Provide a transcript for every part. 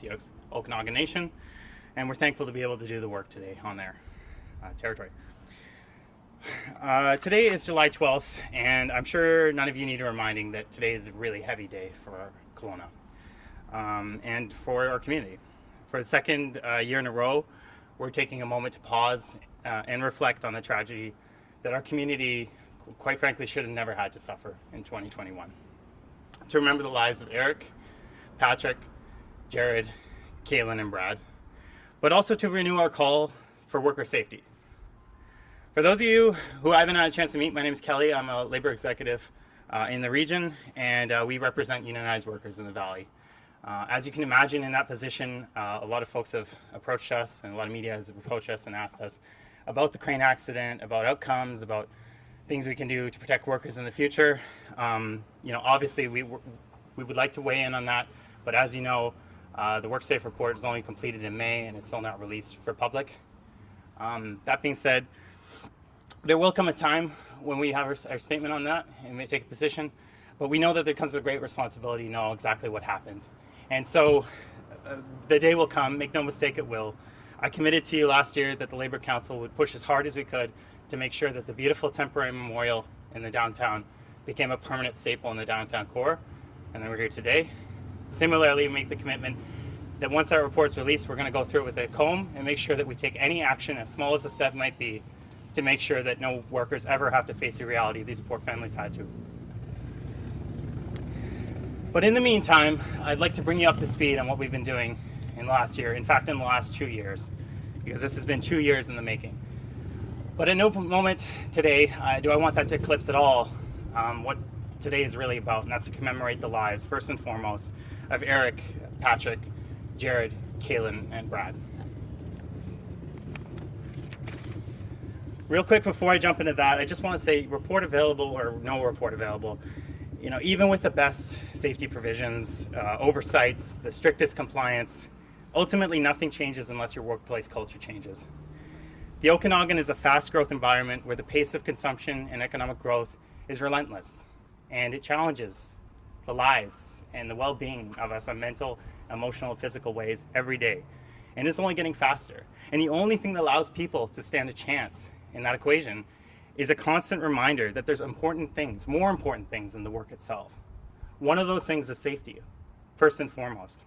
the Okanagan Nation, and we're thankful to be able to do the work today on their territory. Today is July 12th, and I'm sure none of you need a reminding that today is a really heavy day for Kelowna and for our community. For the second year in a row, we're taking a moment to pause and reflect on the tragedy that our community, quite frankly, should have never had to suffer in 2021. To remember the lives of Eric, Patrick, Jared, Kaylin, and Brad, but also to renew our call for worker safety. For those of you who I haven't had a chance to meet, my name is Kelly. I'm a labor executive in the region, and we represent unionized workers in the Valley. As you can imagine, in that position, a lot of folks have approached us, and a lot of media has approached us and asked us about the crane accident, about outcomes, about things we can do to protect workers in the future. Obviously, we would like to weigh in on that, but as you know, the WorkSafe report is only completed in May and is still not released for public. That being said, there will come a time when we have our statement on that and may take a position, but we know that there comes with a great responsibility to know exactly what happened. And so the day will come, make no mistake, it will. I committed to you last year that the Labour Council would push as hard as we could to make sure that the beautiful temporary memorial in the downtown became a permanent staple in the downtown core, and then we're here today. Similarly, we make the commitment that once our report's released, we're going to go through it with a comb and make sure that we take any action, as small as the step might be, to make sure that no workers ever have to face the reality these poor families had to. But in the meantime, I'd like to bring you up to speed on what we've been doing in the last year, in fact in the last 2 years, because this has been 2 years in the making. But at no moment today do I want that to eclipse at all what today is really about, and that's to commemorate the lives, first and foremost, of Eric, Patrick, Jared, Kaylin, and Brad. Real quick before I jump into that, I just want to say, report available or no report available, even with the best safety provisions, oversights, the strictest compliance, ultimately nothing changes unless your workplace culture changes. The Okanagan is a fast growth environment where the pace of consumption and economic growth is relentless, and it challenges the lives and the well-being of us on mental, emotional, and physical ways every day. And it's only getting faster. And the only thing that allows people to stand a chance in that equation is a constant reminder that there's important things, more important things than the work itself. One of those things is safety, first and foremost.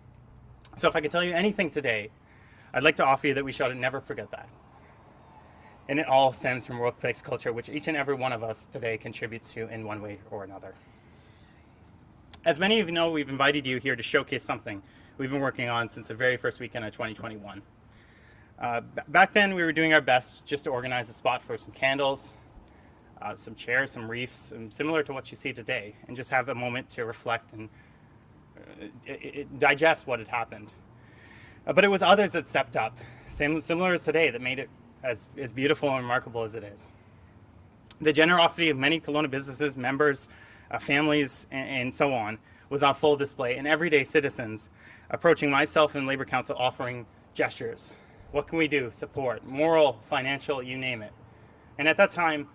So if I could tell you anything today, I'd like to offer you that we should never forget that. And it all stems from workplace culture, which each and every one of us today contributes to in one way or another. As many of you know, we've invited you here to showcase something we've been working on since the very first weekend of 2021. Back then, we were doing our best just to organize a spot for some candles, some chairs, some wreaths, similar to what you see today, and just have a moment to reflect and digest what had happened. But it was others that stepped up, similar as today, that made it as beautiful and remarkable as it is. The generosity of many Kelowna businesses, members, families, and so on was on full display, and everyday citizens approaching myself and Labour Council offering gestures. What can we do? Support, moral, financial, you name it. And at that time,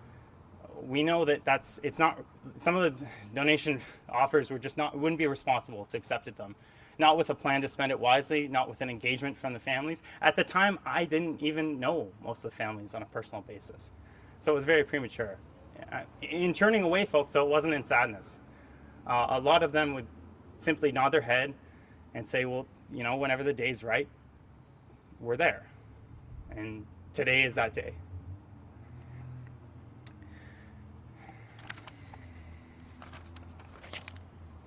we know that it's not, some of the donation offers wouldn't be responsible to accept them. Not with a plan to spend it wisely, not with an engagement from the families. At the time, I didn't even know most of the families on a personal basis. So it was very premature. In turning away folks, though, it wasn't in sadness. A lot of them would simply nod their head and say, well, whenever the day's right, we're there. And today is that day.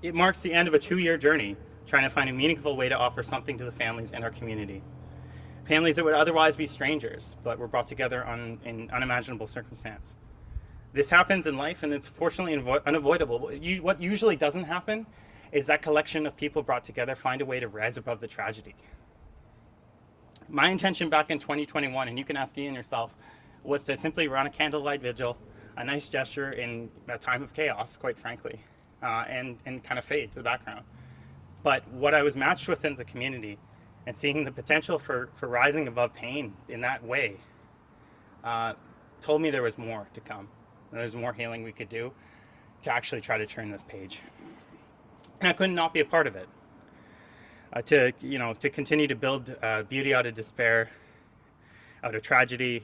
It marks the end of a 2-year journey trying to find a meaningful way to offer something to the families in our community. Families that would otherwise be strangers, but were brought together in unimaginable circumstance. This happens in life, and it's fortunately unavoidable. What usually doesn't happen is that collection of people brought together find a way to rise above the tragedy. My intention back in 2021, and you can ask Ian yourself, was to simply run a candlelight vigil, a nice gesture in a time of chaos, quite frankly, and kind of fade to the background. But what I was matched with in the community and seeing the potential for rising above pain in that way told me there was more to come. And there's more healing we could do to actually try to turn this page. And I could not be a part of it. to continue to build beauty out of despair, out of tragedy.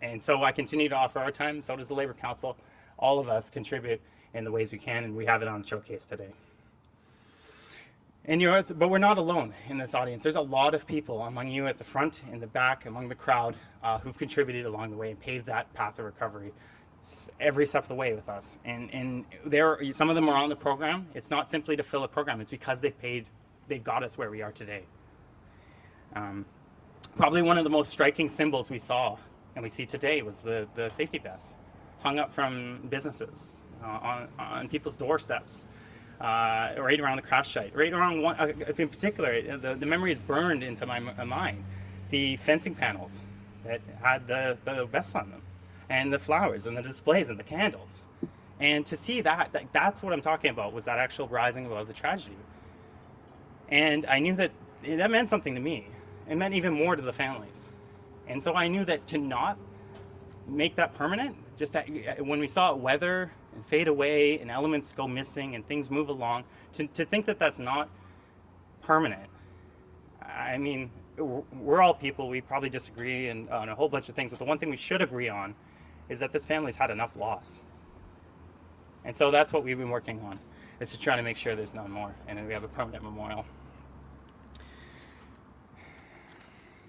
And so I continue to offer our time. So does the Labor Council. All of us contribute in the ways we can, and we have it on showcase today. And but we're not alone in this audience. There's a lot of people among you at the front, in the back, among the crowd, who've contributed along the way and paved that path of recovery every step of the way with us. And some of them are on the program. It's not simply to fill a program. It's because they've got us where we are today. Probably one of the most striking symbols we saw and we see today was the safety vests hung up from businesses on people's doorsteps. Right around the crash site, right around one in particular, the memory is burned into my mind. The fencing panels that had the vests on them, and the flowers, and the displays, and the candles. And to see that's what I'm talking about, was that actual rising above the tragedy. And I knew that meant something to me. It meant even more to the families. And so I knew that to not make that permanent, just that when we saw it weather and fade away and elements go missing and things move along, to think that that's not permanent. I mean, we're all people. We probably disagree on a whole bunch of things, but the one thing we should agree on is that this family's had enough loss. And so that's what we've been working on, is to try to make sure there's none more, and then we have a permanent memorial.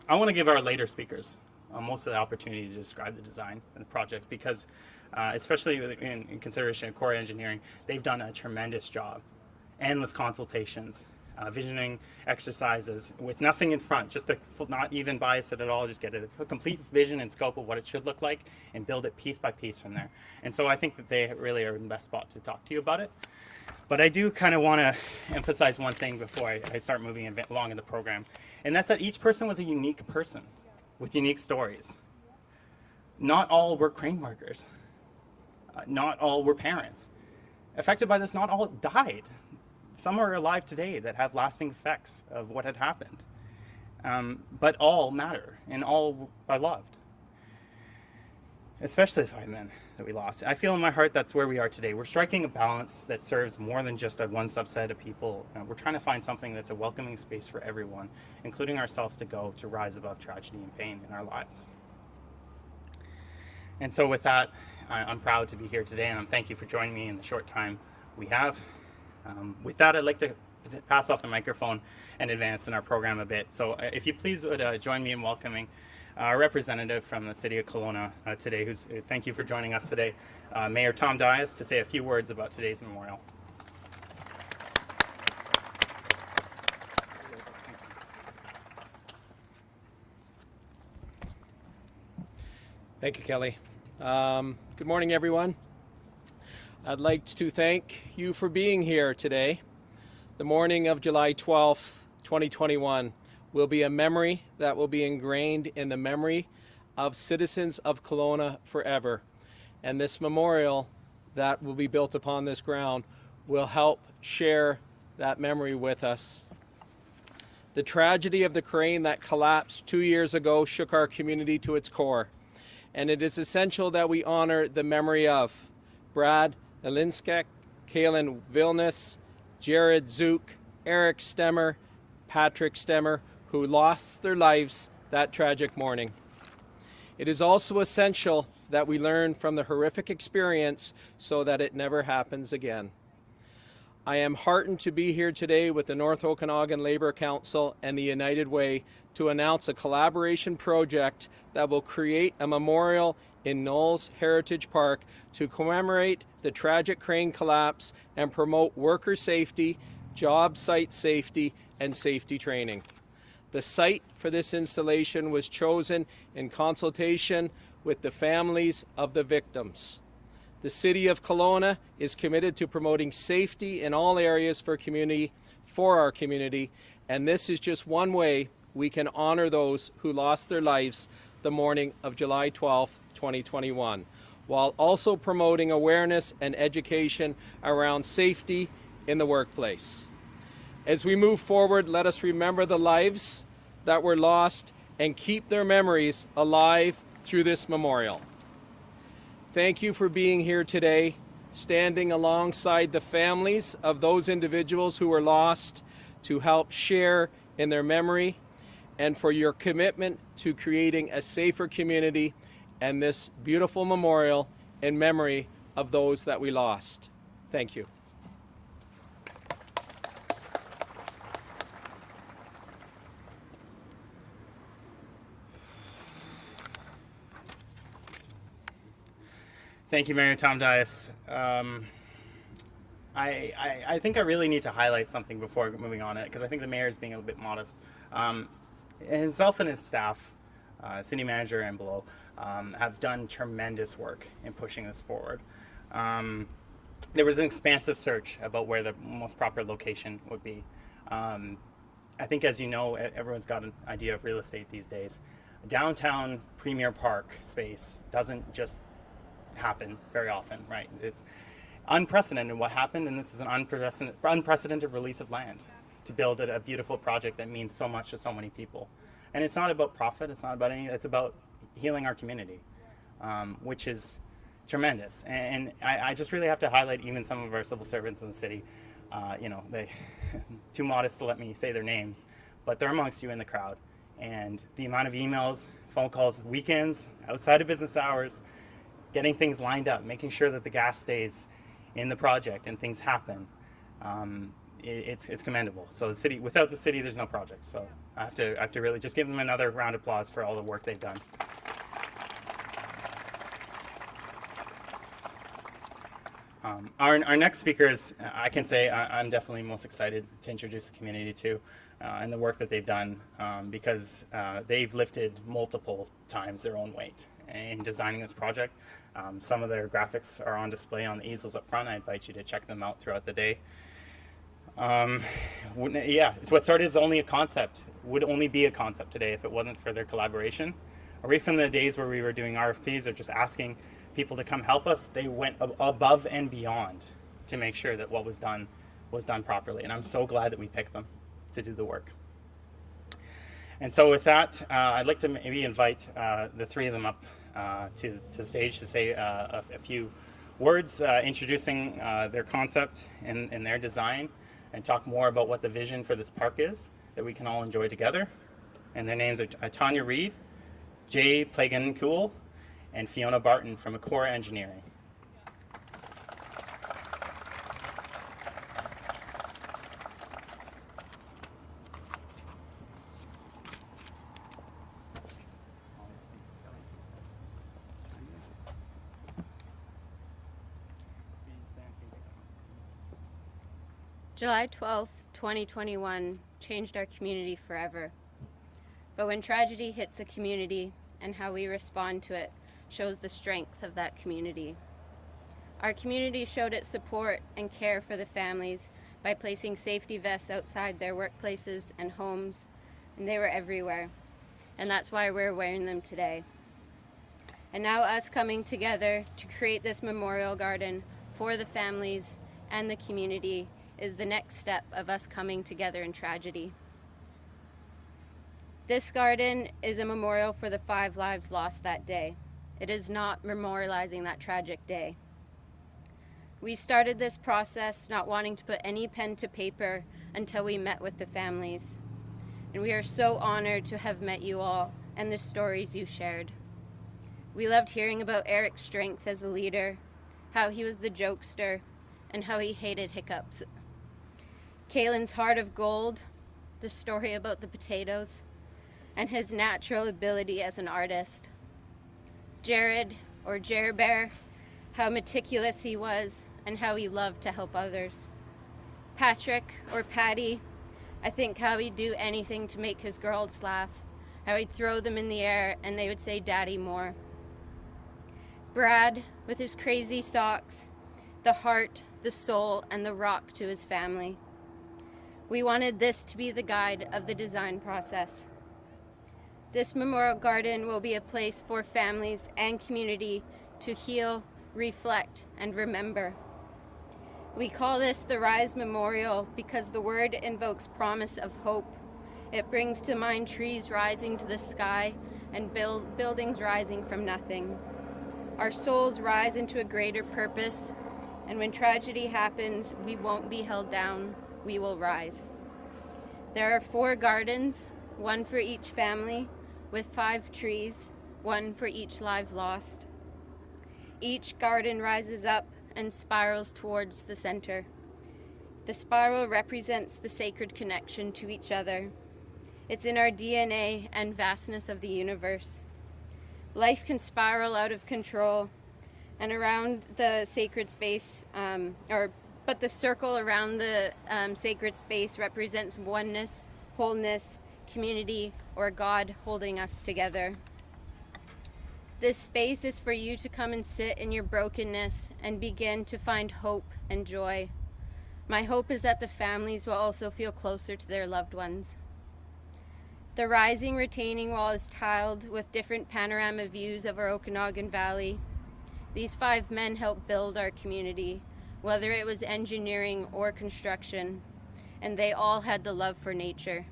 I want to give our later speakers most of the opportunity to describe the design and the project, because especially in consideration of core engineering, they've done a tremendous job. Endless consultations, visioning exercises with nothing in front, just to not even bias it at all, just get a complete vision and scope of what it should look like and build it piece by piece from there. And so I think that they really are in the best spot to talk to you about it. But I do kind of want to emphasize one thing before I start moving along in the program, and that's that each person was a unique person with unique stories. Not all were crane workers. Not all were parents. Affected by this, not all died. Some are alive today that have lasting effects of what had happened. But all matter, and all are loved. Especially the 5 men that we lost. I feel in my heart that's where we are today. We're striking a balance that serves more than just one subset of people. We're trying to find something that's a welcoming space for everyone, including ourselves, to rise above tragedy and pain in our lives. And so with that, I'm proud to be here today, and I'm thank you for joining me in the short time we have. With that, I'd like to pass off the microphone and advance in our program a bit. So if you please would join me in welcoming our representative from the City of Kelowna today, thank you for joining us today, Mayor Tom Dias, to say a few words about today's memorial. Thank you, Kelly. Good morning, everyone. I'd like to thank you for being here today. The morning of July 12th, 2021 will be a memory that will be ingrained in the memory of citizens of Kelowna forever. And this memorial that will be built upon this ground will help share that memory with us. The tragedy of the crane that collapsed 2 years ago shook our community to its core. And it is essential that we honor the memory of Brad Elinskek, Kaylin Vilnius, Jared Zook, Eric Stemmer, Patrick Stemmer, who lost their lives that tragic morning. It is also essential that we learn from the horrific experience so that it never happens again. I am heartened to be here today with the North Okanagan Labour Council and the United Way to announce a collaboration project that will create a memorial in Knowles Heritage Park to commemorate the tragic crane collapse and promote worker safety, job site safety, and safety training. The site for this installation was chosen in consultation with the families of the victims. The City of Kelowna is committed to promoting safety in all areas for our community, and this is just one way we can honor those who lost their lives the morning of July 12th, 2021, while also promoting awareness and education around safety in the workplace. As we move forward, let us remember the lives that were lost and keep their memories alive through this memorial. Thank you for being here today, standing alongside the families of those individuals who were lost, to help share in their memory, and for your commitment to creating a safer community and this beautiful memorial in memory of those that we lost. Thank you. Thank you, Mayor Tom Dias. I think I really need to highlight something before moving on it, because I think the mayor is being a little bit modest. Himself and his staff, city manager and below, have done tremendous work in pushing this forward. There was an expansive search about where the most proper location would be. I think, as you know, everyone's got an idea of real estate these days. Downtown premier park space doesn't just happen very often, right? It's unprecedented what happened, and this is an unprecedented release of land to build a beautiful project that means so much to so many people. And it's not about profit, it's not about anything, it's about healing our community, which is tremendous. And I just really have to highlight even some of our civil servants in the city. They too modest to let me say their names, but they're amongst you in the crowd. And the amount of emails, phone calls, weekends, outside of business hours, getting things lined up, making sure that the gas stays in the project and things happen. It's commendable. So the city, without the city, there's no project. So I have to really just give them another round of applause for all the work they've done. Our next speakers, I can say I'm definitely most excited to introduce the community to, and the work that they've done, because they've lifted multiple times their own weight in designing this project. Some of their graphics are on display on the easels up front. I invite you to check them out throughout the day. It's what started as only a concept, would only be a concept today if it wasn't for their collaboration. Right from the days where we were doing RFPs or just asking people to come help us, they went above and beyond to make sure that what was done properly. And I'm so glad that we picked them to do the work. And so with that, I'd like to maybe invite the three of them up to the stage to say a few words introducing their concept and their design, and talk more about what the vision for this park is that we can all enjoy together. And their names are Tanya Reed, Jay Plagan-Cool, and Fiona Barton from Accor Engineering. July 12th, 2021 changed our community forever. But when tragedy hits a community and how we respond to it shows the strength of that community. Our community showed its support and care for the families by placing safety vests outside their workplaces and homes, and they were everywhere. And that's why we're wearing them today. And now us coming together to create this memorial garden for the families and the community is the next step of us coming together in tragedy. This garden is a memorial for the 5 lives lost that day. It is not memorializing that tragic day. We started this process not wanting to put any pen to paper until we met with the families. And we are so honored to have met you all and the stories you shared. We loved hearing about Eric's strength as a leader, how he was the jokester, and how he hated hiccups. Kaylin's heart of gold, the story about the potatoes, and his natural ability as an artist. Jared, or Jer Bear, how meticulous he was and how he loved to help others. Patrick, or Patty, I think how he'd do anything to make his girls laugh, how he'd throw them in the air and they would say "Daddy" more. Brad, with his crazy socks, the heart, the soul, and the rock to his family. We wanted this to be the guide of the design process. This memorial garden will be a place for families and community to heal, reflect, and remember. We call this the Rise Memorial because the word invokes promise of hope. It brings to mind trees rising to the sky and buildings rising from nothing. Our souls rise into a greater purpose, and when tragedy happens, we won't be held down, we will rise. There are 4 gardens, 1 for each family, with 5 trees, 1 for each life lost. Each garden rises up and spirals towards the center. The spiral represents the sacred connection to each other. It's in our DNA and vastness of the universe. Life can spiral out of control, and around the sacred space, but the circle around the sacred space represents oneness, wholeness, community, or God holding us together. This space is for you to come and sit in your brokenness and begin to find hope and joy. My hope is that the families will also feel closer to their loved ones. The rising retaining wall is tiled with different panorama views of our Okanagan Valley. These 5 men helped build our community, whether it was engineering or construction, and they all had the love for nature.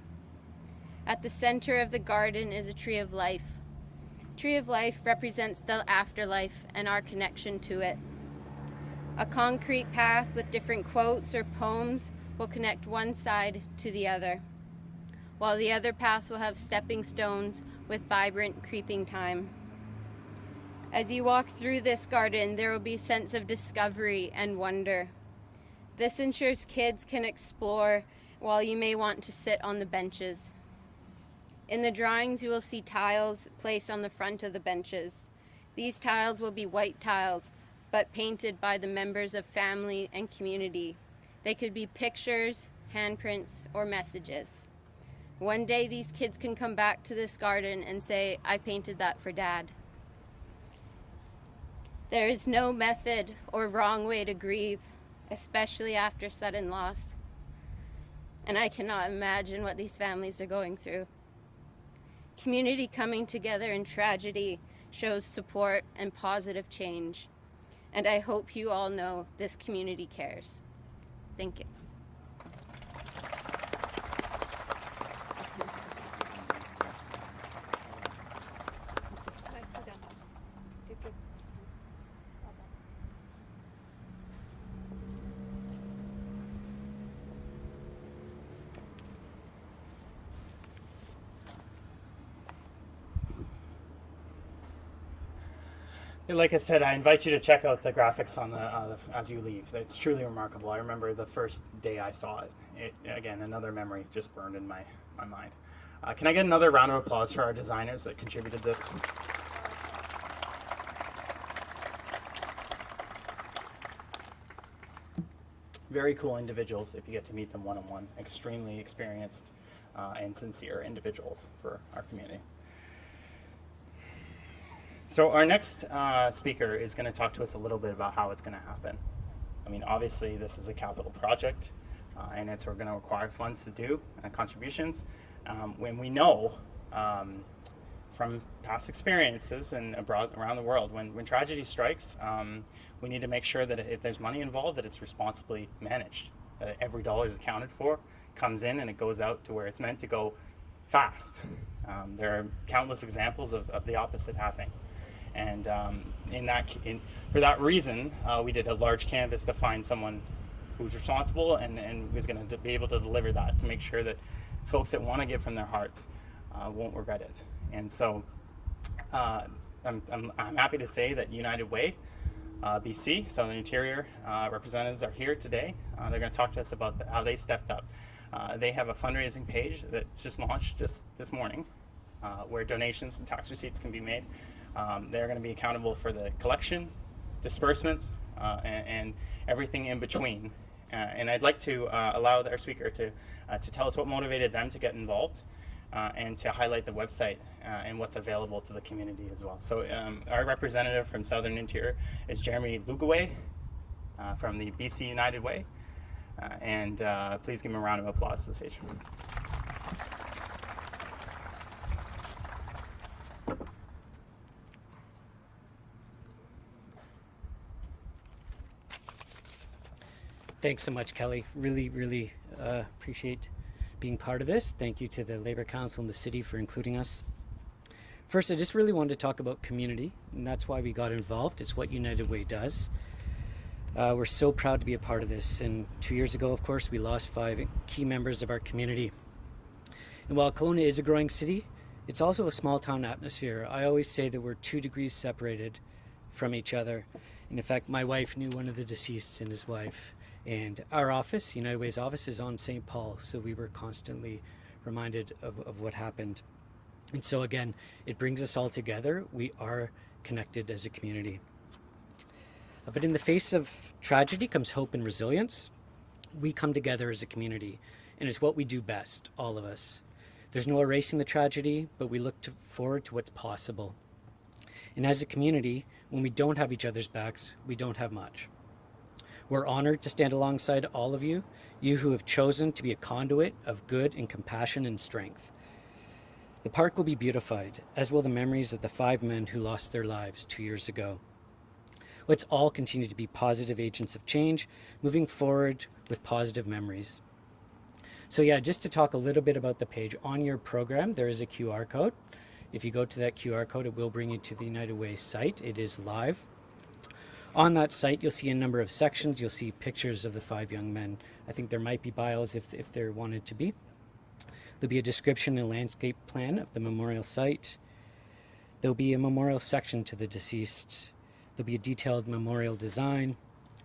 At the center of the garden is a tree of life. Tree of life represents the afterlife and our connection to it. A concrete path with different quotes or poems will connect one side to the other, while the other paths will have stepping stones with vibrant creeping thyme. As you walk through this garden, there will be a sense of discovery and wonder. This ensures kids can explore while you may want to sit on the benches. In the drawings, you will see tiles placed on the front of the benches. These tiles will be white tiles, but painted by the members of family and community. They could be pictures, handprints, or messages. One day, these kids can come back to this garden and say, "I painted that for Dad." There is no method or wrong way to grieve, especially after sudden loss. And I cannot imagine what these families are going through. Community coming together in tragedy shows support and positive change. And I hope you all know this community cares. Thank you. Like I said, I invite you to check out the graphics on the as you leave. It's truly remarkable. I remember the first day I saw it. Again, another memory just burned in my mind. Can I get another round of applause for our designers that contributed this? Very cool individuals if you get to meet them one-on-one. Extremely experienced and sincere individuals for our community. So our next speaker is going to talk to us a little bit about how it's going to happen. I mean, obviously this is a capital project, and it's going to require funds to do and contributions. When we know from past experiences and around the world, when tragedy strikes, we need to make sure that if there's money involved, that it's responsibly managed. That every dollar is accounted for, comes in, and it goes out to where it's meant to go fast. There are countless examples of the opposite happening. And for that reason, we did a large canvas to find someone who's responsible and who's going to be able to deliver that, to make sure that folks that want to give from their hearts won't regret it. And so I'm happy to say that United Way, BC, Southern Interior representatives are here today. They're going to talk to us about how they stepped up. They have a fundraising page that's just launched just this morning, where donations and tax receipts can be made. They're going to be accountable for the collection, disbursements, and everything in between. And I'd like to allow our speaker to tell us what motivated them to get involved, and to highlight the website and what's available to the community as well. So our representative from Southern Interior is Jeremy Lugaway from the BC United Way. And please give him a round of applause to the stage. Thanks so much, Kelly. Really appreciate being part of this. Thank you to the Labour Council and the city for including us. First, I just really wanted to talk about community, and that's why we got involved. It's what United Way does. We're so proud to be a part of this. And 2 years ago, of course, we lost 5 key members of our community. And while Kelowna is a growing city, it's also a small town atmosphere. I always say that we're 2 degrees separated from each other. And in fact, my wife knew one of the deceased and his wife. And our office, United Way's office, is on St. Paul, so we were constantly reminded of what happened. And so again, it brings us all together. We are connected as a community. But in the face of tragedy comes hope and resilience. We come together as a community, and it's what we do best, all of us. There's no erasing the tragedy, but we look forward to what's possible. And as a community, when we don't have each other's backs, we don't have much. We're honored to stand alongside all of you, you who have chosen to be a conduit of good and compassion and strength. The park will be beautified, as will the memories of the 5 men who lost their lives 2 years ago. Let's all continue to be positive agents of change, moving forward with positive memories. So yeah, just to talk a little bit about the page, on your program there is a QR code. If you go to that QR code, it will bring you to the United Way site. It is live. On that site, you'll see a number of sections. You'll see pictures of the 5 young men. I think there might be bios if there wanted to be. There'll be a description and landscape plan of the memorial site. There'll be a memorial section to the deceased. There'll be a detailed memorial design,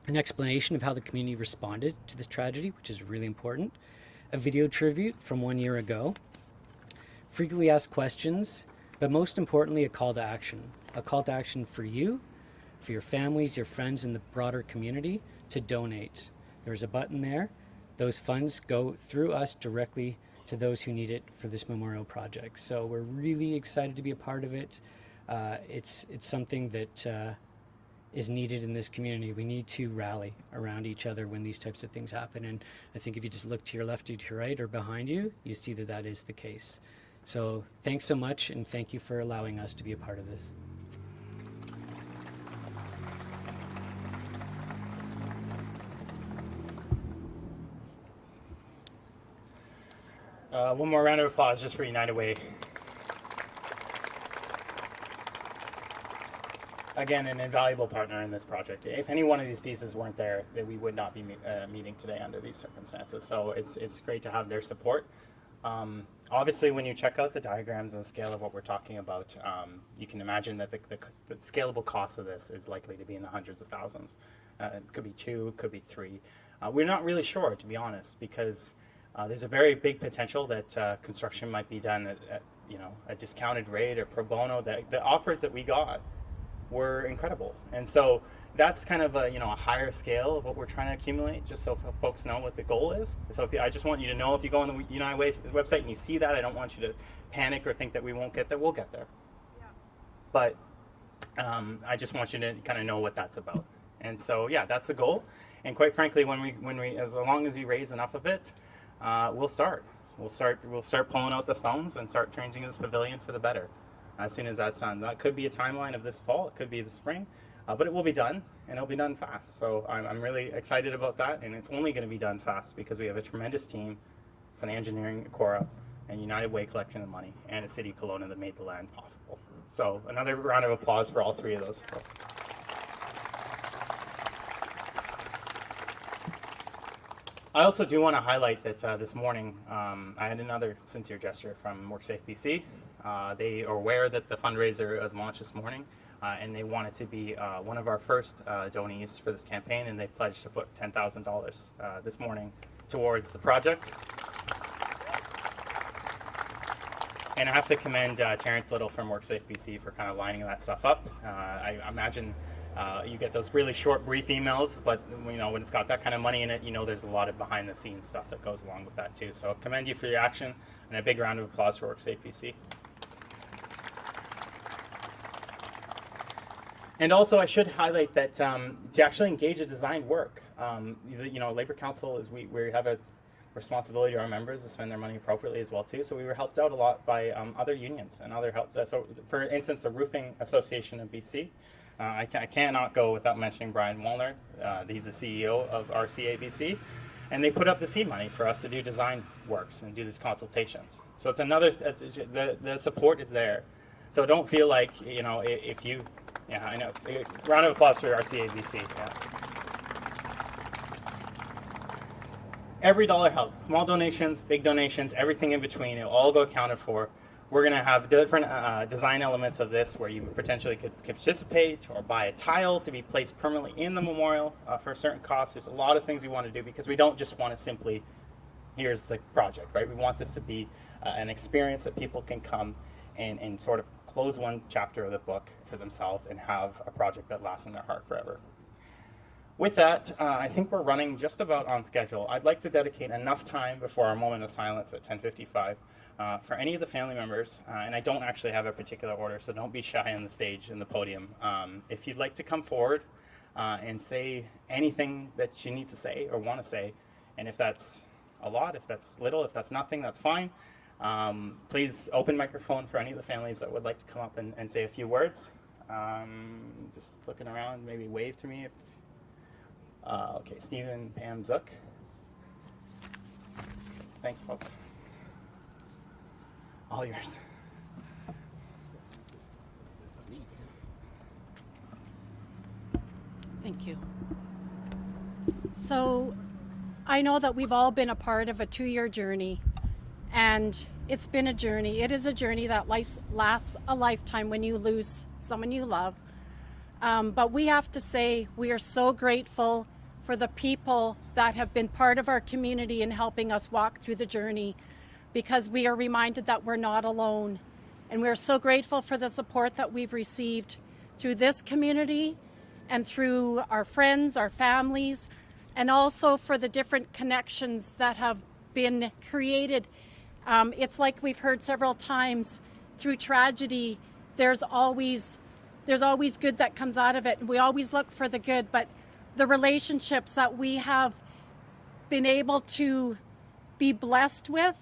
an explanation of how the community responded to this tragedy, which is really important, a video tribute from 1 year ago, frequently asked questions, but most importantly, a call to action for you, for your families, your friends, and the broader community to donate. There's a button there. Those funds go through us directly to those who need it for this memorial project. So we're really excited to be a part of it. It's something that is needed in this community. We need to rally around each other when these types of things happen. And I think if you just look to your left or to your right or behind you, you see that that is the case. So thanks so much, and thank you for allowing us to be a part of this. One more round of applause just for United Way. Again, an invaluable partner in this project. If any one of these pieces weren't there, then we would not be meeting today under these circumstances. So it's great to have their support. Obviously, when you check out the diagrams and the scale of what we're talking about, you can imagine that the scalable cost of this is likely to be in the hundreds of thousands. It could be 2, could be 3. We're not really sure, to be honest, because there's a very big potential that construction might be done at a discounted rate or pro bono. The offers that we got were incredible, and so that's kind of a higher scale of what we're trying to accumulate, just so folks know what the goal is. So I just want you to know, if you go on the United Way website and you see that, I don't want you to panic or think that we won't get there. We'll get there. Yeah. But I just want you to kind of know what that's about. And so yeah, that's the goal. And quite frankly, when we as long as we raise enough of it, we'll start pulling out the stones and start changing this pavilion for the better as soon as that's done. That could be a timeline of this fall, it could be the spring, but it will be done, and it'll be done fast. So I'm really excited about that, and it's only going to be done fast because we have a tremendous team from engineering, Cora, and United Way collecting the money, and a city of Kelowna that made the land possible. So another round of applause for all 3 of those. I also do want to highlight that this morning I had another sincere gesture from WorkSafe BC. They are aware that the fundraiser was launched this morning, and they wanted to be one of our first donees for this campaign, and they pledged to put $10,000 this morning towards the project. And I have to commend Terrence Little from WorkSafe BC for kind of lining that stuff up. I imagine you get those really short, brief emails, but when it's got that kind of money in it, there's a lot of behind-the-scenes stuff that goes along with that too. So commend you for your action, and a big round of applause for WorkSafe BC. And also, I should highlight that to actually engage a design work, Labor Council we have a responsibility to our members to spend their money appropriately as well too. So we were helped out a lot by other unions and other help. So for instance, the Roofing Association of BC. I cannot go without mentioning Brian Wallner. He's the CEO of RCABC, and they put up the seed money for us to do design works and do these consultations. So it's another, the support is there. So don't feel like, if you, yeah, I know. Round of applause for RCABC. Yeah. every dollar helps. Small donations, big donations, everything in between, it'll all go accounted for. We're going to have different design elements of this where you potentially could participate or buy a tile to be placed permanently in the memorial for a certain cost. There's a lot of things we want to do because we don't just want to simply, here's the project, right? We want this to be an experience that people can come and sort of close one chapter of the book for themselves and have a project that lasts in their heart forever. With that, I think we're running just about on schedule. I'd like to dedicate enough time before our moment of silence at 10:55 for any of the family members, and I don't actually have a particular order, so don't be shy on the stage and the podium. If you'd like to come forward and say anything that you need to say or want to say, and if that's a lot, if that's little, if that's nothing, that's fine. Please open microphone for any of the families that would like to come up and say a few words. Just looking around, maybe wave to me if okay, Stephen, Pam, Zook. Thanks, folks. All yours. Thank you. So I know that we've all been a part of a 2-year journey, and it's been a journey. It is a journey that lasts a lifetime when you lose someone you love. But we have to say we are so grateful for the people that have been part of our community in helping us walk through the journey, because we are reminded that we're not alone. And we're so grateful for the support that we've received through this community and through our friends, our families, and also for the different connections that have been created. It's like we've heard several times, through tragedy, there's always good that comes out of it. We always look for the good, but the relationships that we have been able to be blessed with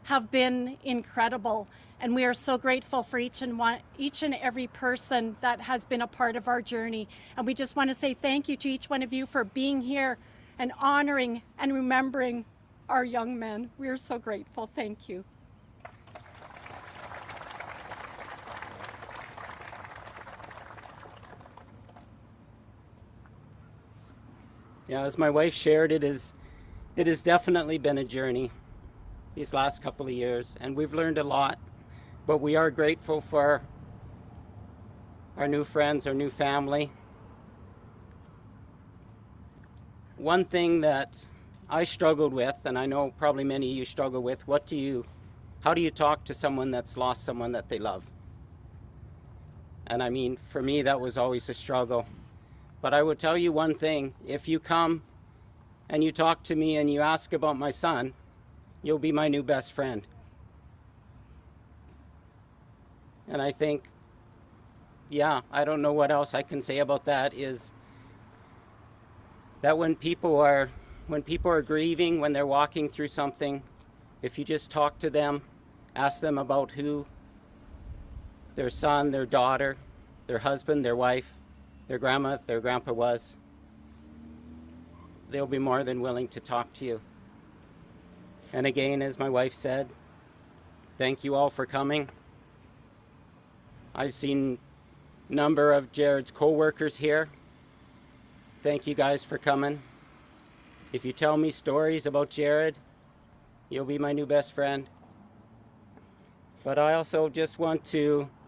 have been incredible. And we are so grateful for each and every person that has been a part of our journey. And we just want to say thank you to each one of you for being here and honoring and remembering our young men. We are so grateful. Thank you. Yeah, as my wife shared, it has definitely been a journey these last couple of years, and we've learned a lot, but we are grateful for our new friends, our new family. One thing that I struggled with, and I know probably many of you struggle with, how do you talk to someone that's lost someone that they love? And I mean, for me, that was always a struggle. But I would tell you one thing, if you come and you talk to me and you ask about my son, you'll be my new best friend. And I think, yeah, I don't know what else I can say about that, is that when people are grieving, when they're walking through something, if you just talk to them, ask them about who their son, their daughter, their husband, their wife, their grandma, their grandpa was, they'll be more than willing to talk to you. And again, as my wife said, thank you all for coming. I've seen a number of Jared's co-workers here. Thank you guys for coming. If you tell me stories about Jared, you'll be my new best friend. But I also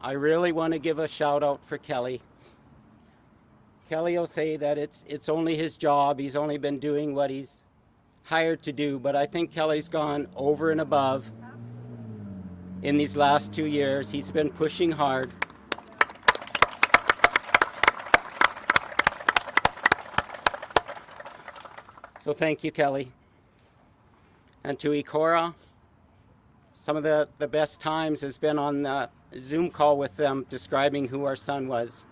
I really want to give a shout out for Kelly. Kelly will say that it's only his job. He's only been doing what he's hired to do, but I think Kelly's gone over and above in these last 2 years. He's been pushing hard. So thank you, Kelly. And to Ikora, some of the best times has been on the Zoom call with them describing who our son was.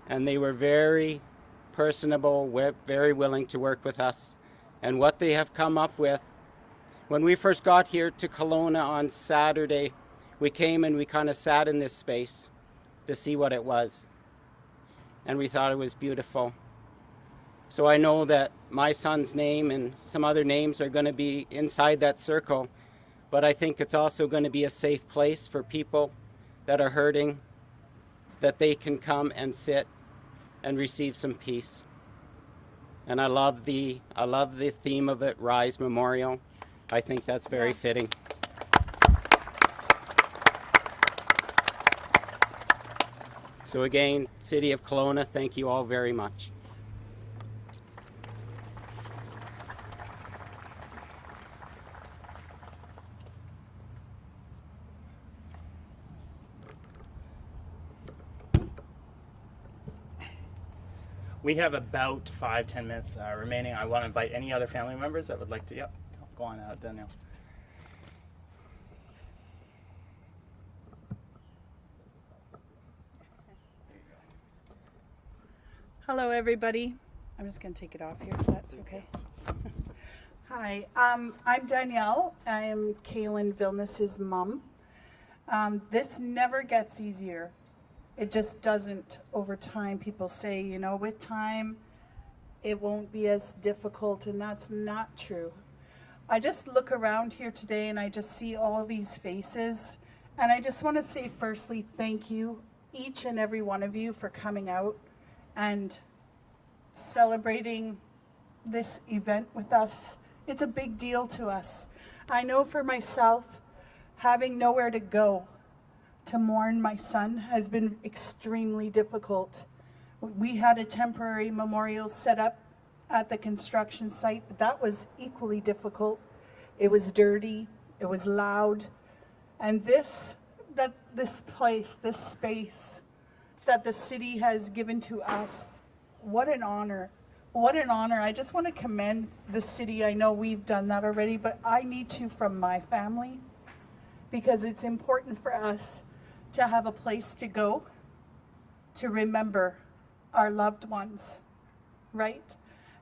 And they were very personable, very willing to work with us. And what they have come up with, when we first got here to Kelowna on Saturday, we came and we kind of sat in this space to see what it was. And we thought it was beautiful. So I know that my son's name and some other names are going to be inside that circle, but I think it's also going to be a safe place for people that are hurting, that they can come and sit and receive some peace. And I love the theme of it, Rise Memorial. I think that's very fitting. So again, City of Kelowna, thank you all very much. We have about 5-10 minutes remaining. I want to invite any other family members that would like to. Yep, go on out, Danielle. Hello, everybody. I'm just going to take it off here, if that's okay. Hi, I'm Danielle. I am Kaylin Vilness's mom. This never gets easier. It just doesn't over time. People say, you know, with time, it won't be as difficult, and that's not true. I just look around here today and I just see all these faces, and I just want to say firstly, thank you, each and every one of you, for coming out and celebrating this event with us. It's a big deal to us. I know for myself, having nowhere to go to mourn my son has been extremely difficult. We had a temporary memorial set up at the construction site, but that was equally difficult. It was dirty, it was loud, and this place, this space that the city has given to us, what an honor. What an honor. I just want to commend the city. I know we've done that already, but I need to from my family, because it's important for us to have a place to go to remember our loved ones, right?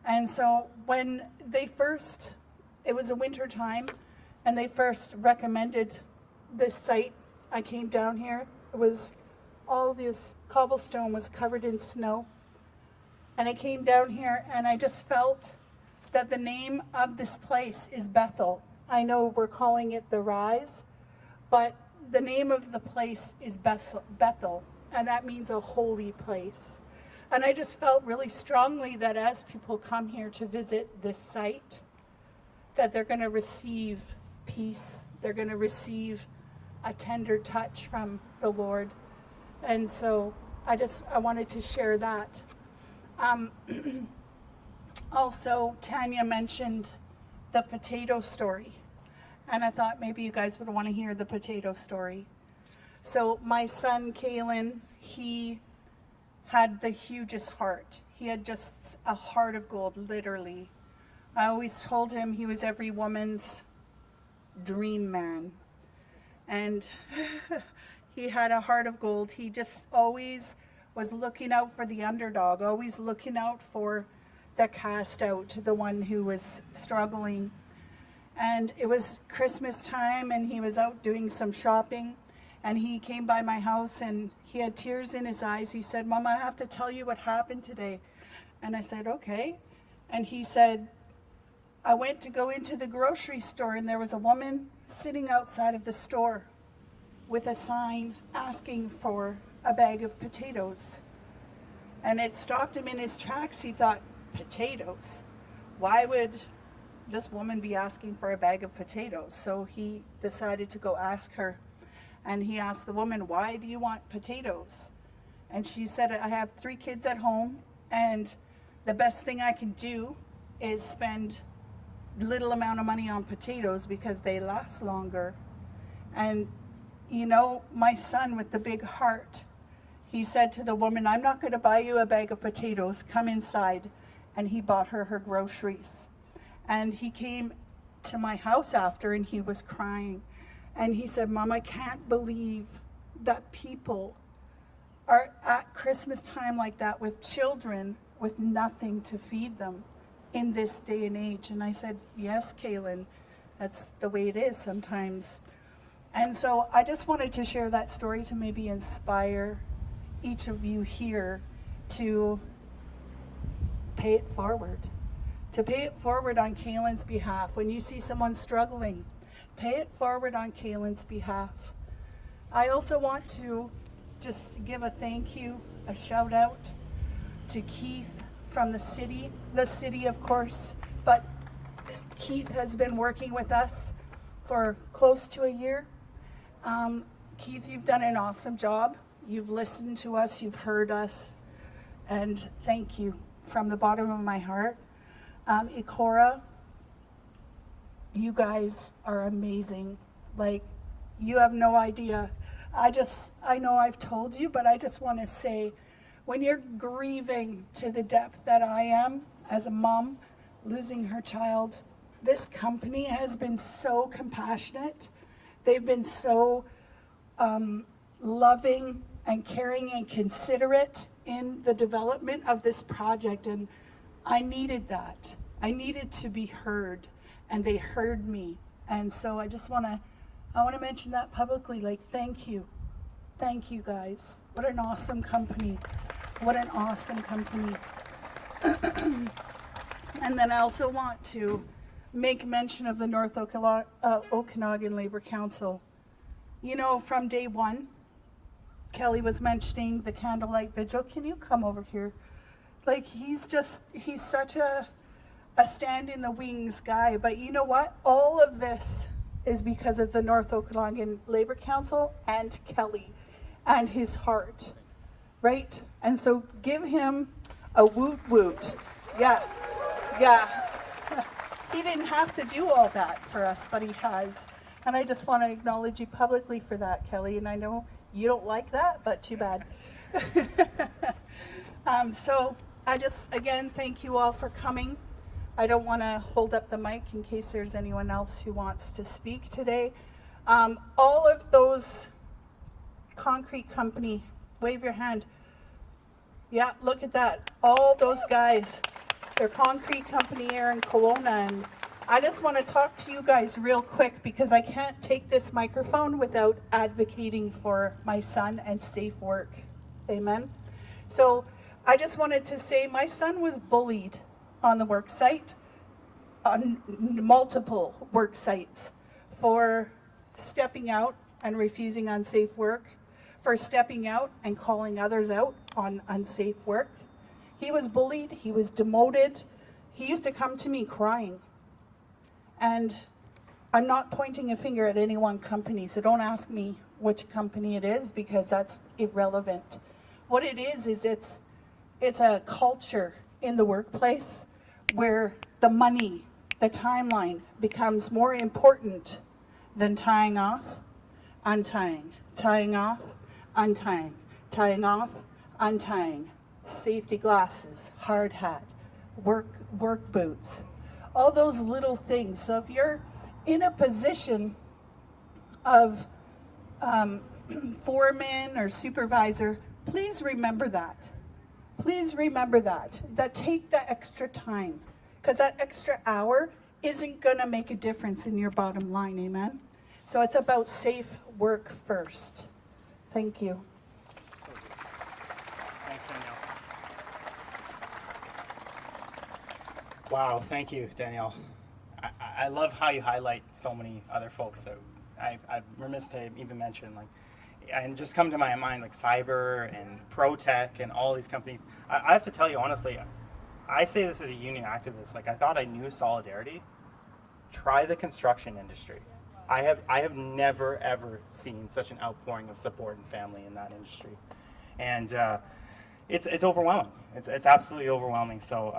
And so when it was a winter time, and they first recommended this site, I came down here. It was all this cobblestone was covered in snow. And I came down here and I just felt that the name of this place is Bethel. I know we're calling it the Rise, but the name of the place is Bethel, and that means a holy place. And I just felt really strongly that as people come here to visit this site, that they're going to receive peace, they're going to receive a tender touch from the Lord. And so I wanted to share that. Also, Tanya mentioned the potato story, and I thought maybe you guys would want to hear the potato story. So my son, Kalen, he had the hugest heart. He had just a heart of gold, literally. I always told him he was every woman's dream man. And he had a heart of gold. He just always was looking out for the underdog, always looking out for the cast out, the one who was struggling. And it was Christmas time, and he was out doing some shopping, and he came by my house and he had tears in his eyes. He said, "Mom, I have to tell you what happened today." And I said, "Okay." And he said, "I went to go into the grocery store, and there was a woman sitting outside of the store with a sign asking for a bag of potatoes." And it stopped him in his tracks. He thought, potatoes? Why would this woman be asking for a bag of potatoes? So he decided to go ask her. And he asked the woman, "Why do you want potatoes?" And she said, "I have 3 kids at home, and the best thing I can do is spend little amount of money on potatoes because they last longer." And you know, my son with the big heart, he said to the woman, "I'm not going to buy you a bag of potatoes. Come inside." And he bought her groceries. And he came to my house after, and he was crying. And he said, "Mom, I can't believe that people are at Christmas time like that with children with nothing to feed them in this day and age." And I said, "Yes, Kaylin, that's the way it is sometimes." And so I just wanted to share that story to maybe inspire each of you here to pay it forward. To pay it forward on Kaylin's behalf. When you see someone struggling, pay it forward on Kaylin's behalf. I also want to just give a thank you, a shout out to Keith from the city of course, but Keith has been working with us for close to a year. Keith, you've done an awesome job. You've listened to us, you've heard us, and thank you from the bottom of my heart. Ikora, you guys are amazing. Like, you have no idea. I know I've told you, but I just want to say, when you're grieving to the depth that I am as a mom, losing her child, this company has been so compassionate. They've been so loving and caring and considerate in the development of this project, and I needed that. I needed to be heard, and they heard me. And so I want to mention that publicly. Like, thank you guys. What an awesome company. What an awesome company. And then I also want to make mention of the North Okanagan Labor Council. You know, from day one, Kelly was mentioning the candlelight vigil. Can you come over here? Like, he's such a stand in the wings guy. But you know what? All of this is because of the North Okanagan Labor Council and Kelly and his heart, right? And so give him a woot woot. Yeah. He didn't have to do all that for us, but he has. And I just want to acknowledge you publicly for that, Kelly. And I know you don't like that, but too bad. So I just, again, thank you all for coming. I don't want to hold up the mic in case there's anyone else who wants to speak today. All of those concrete company, wave your hand. Yeah, look at that. All those guys, they're concrete company here in Kelowna. And I just want to talk to you guys real quick because I can't take this microphone without advocating for my son and safe work. Amen. So I just wanted to say my son was bullied on the work site, on multiple work sites, for stepping out and refusing unsafe work, for stepping out and calling others out on unsafe work. He was bullied, he was demoted. He used to come to me crying. And I'm not pointing a finger at any one company, so don't ask me which company it is because that's irrelevant. What it is it's a culture in the workplace where the money, the timeline becomes more important than tying off, untying, tying off, untying, tying off, untying, safety glasses, hard hat, work boots, all those little things. So if you're in a position of foreman or supervisor, please remember that. Please remember that take that extra time, because that extra hour isn't going to make a difference in your bottom line, amen? So it's about safe work first. Thank you. Thanks, Danielle. Wow, thank you, Danielle. I love how you highlight so many other folks that I'm remiss to even mention, like, and just come to my mind, like Cyber and ProTech and all these companies. I have to tell you honestly, I say this as a union activist. Like, I thought I knew solidarity. Try the construction industry. I have never ever seen such an outpouring of support and family in that industry, and it's overwhelming. It's absolutely overwhelming. So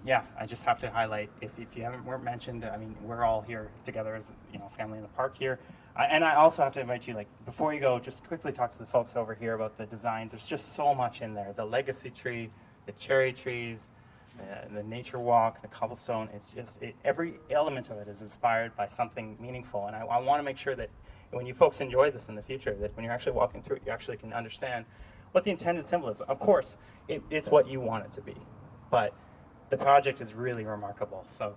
yeah, I just have to highlight, if you weren't mentioned, I mean, we're all here together as, you know, family in the park here. And I also have to invite you, like, before you go, just quickly talk to the folks over here about the designs. There's just so much in there. The legacy tree, the cherry trees, the nature walk, the cobblestone. It's just, every element of it is inspired by something meaningful. And I want to make sure that when you folks enjoy this in the future, that when you're actually walking through it, you actually can understand what the intended symbol is. Of course, it's what you want it to be. But the project is really remarkable. So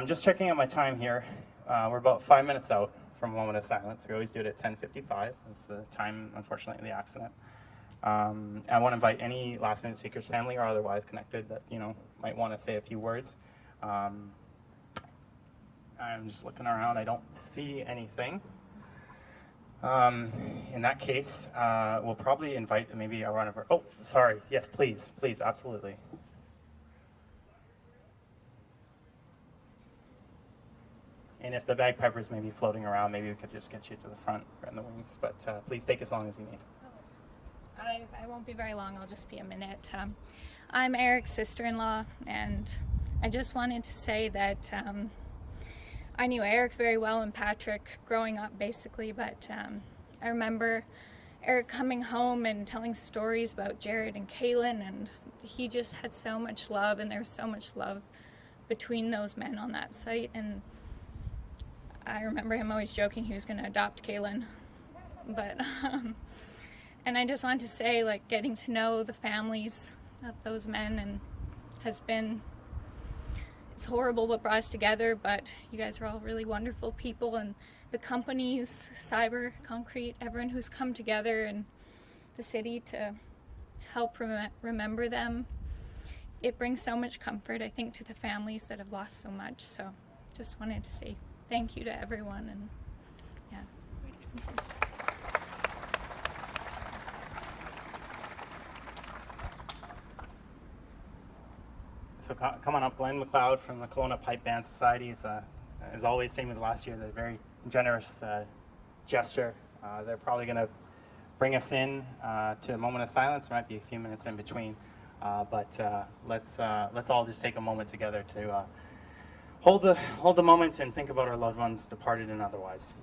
just checking out my time here. We're about 5 minutes out from a moment of silence. We always do it at 10:55. That's the time, unfortunately, of the accident. I want to invite any last minute seekers, family or otherwise connected, that, you know, might want to say a few words. I'm just looking around. I don't see anything. In that case, we'll probably invite maybe a run of our, oh, sorry. Yes, please, absolutely. And if the bagpipers may be floating around, maybe we could just get you to the front or in the wings. But please take as long as you need. I won't be very long. I'll just be a minute. I'm Eric's sister-in-law, and I just wanted to say that I knew Eric very well and Patrick growing up, basically, but I remember Eric coming home and telling stories about Jared and Kaylin, and he just had so much love, and there's so much love between those men on that site. And I remember him always joking he was going to adopt Kaylin, but and I just wanted to say, like, getting to know the families of those men and has been, it's horrible what brought us together, but you guys are all really wonderful people, and the companies, Cyber, Concrete, everyone who's come together in the city to help remember them. It brings so much comfort, I think, to the families that have lost so much. So just wanted to say thank you to everyone, and yeah. So come on up, Glenn McLeod from the Kelowna Pipe Band Society. Is as always, same as last year, they're very generous gesture. They're probably going to bring us in to a moment of silence. There might be a few minutes in between, but let's all just take a moment together to hold the moment and think about our loved ones, departed and otherwise.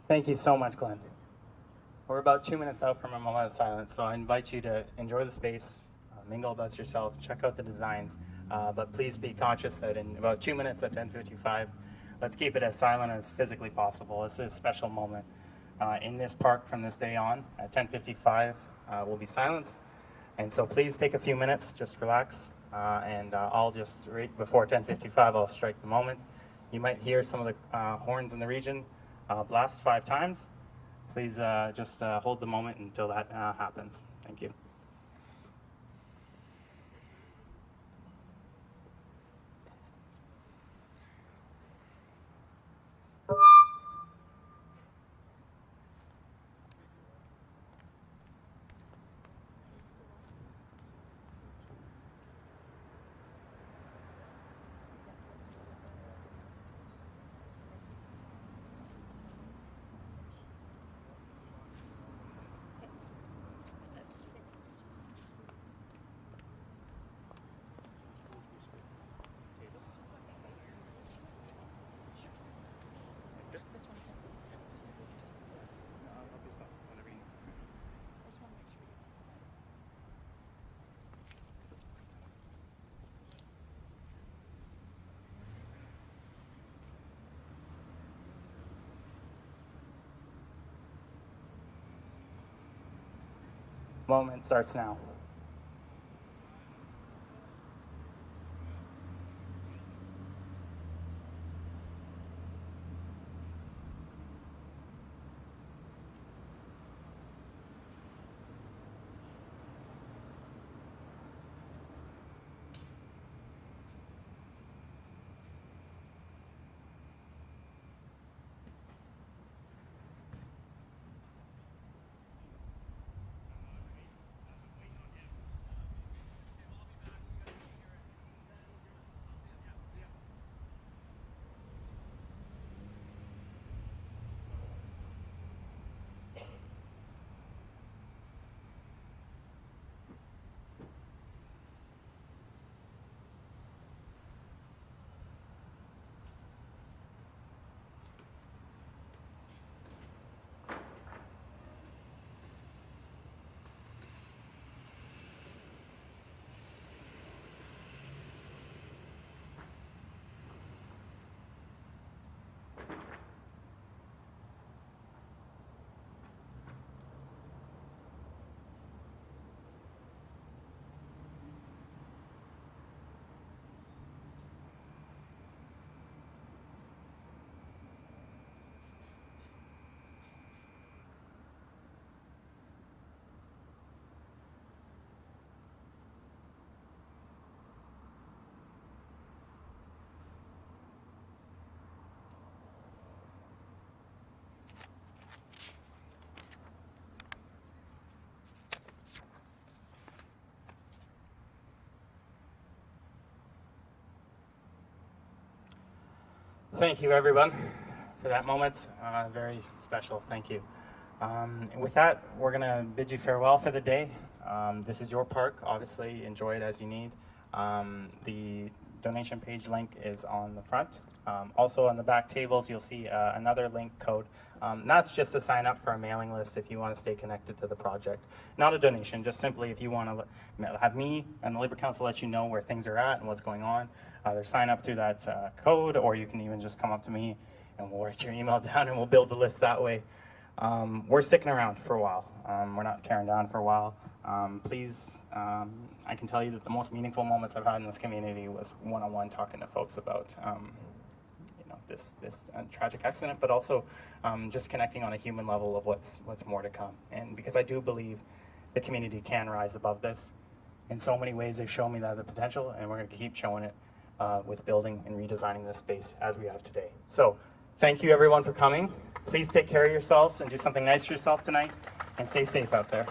Thank you so much, Glenn. We're about 2 minutes out from a moment of silence, so I invite you to enjoy the space, mingle about yourself, check out the designs, but please be conscious that in about 2 minutes at 10:55, let's keep it as silent as physically possible. This is a special moment in this park from this day on. At 10:55 will be silence, and so please take a few minutes, just relax, and I'll just, right before 10:55, I'll strike the moment. You might hear some of the horns in the region blast 5 times. Please just hold the moment until that happens. Thank you. Moment starts now. Thank you, everyone, for that moment. Very special. Thank you. And with that, we're going to bid you farewell for the day. This is your park. Obviously, enjoy it as you need. The donation page link is on the front. Also on the back tables, you'll see another link code. That's just to sign up for a mailing list if you want to stay connected to the project. Not a donation, just simply if you want to have me and the Labour Council let you know where things are at and what's going on. Either sign up through that code, or you can even just come up to me and we'll write your email down and we'll build the list that way. We're sticking around for a while. We're not tearing down for a while. Please, I can tell you that the most meaningful moments I've had in this community was one-on-one talking to folks about this tragic accident, but also just connecting on a human level of what's more to come. And because I do believe the community can rise above this. In so many ways, they've shown me that the potential, and we're going to keep showing it with building and redesigning this space as we have today. So thank you, everyone, for coming. Please take care of yourselves and do something nice for yourself tonight, and stay safe out there.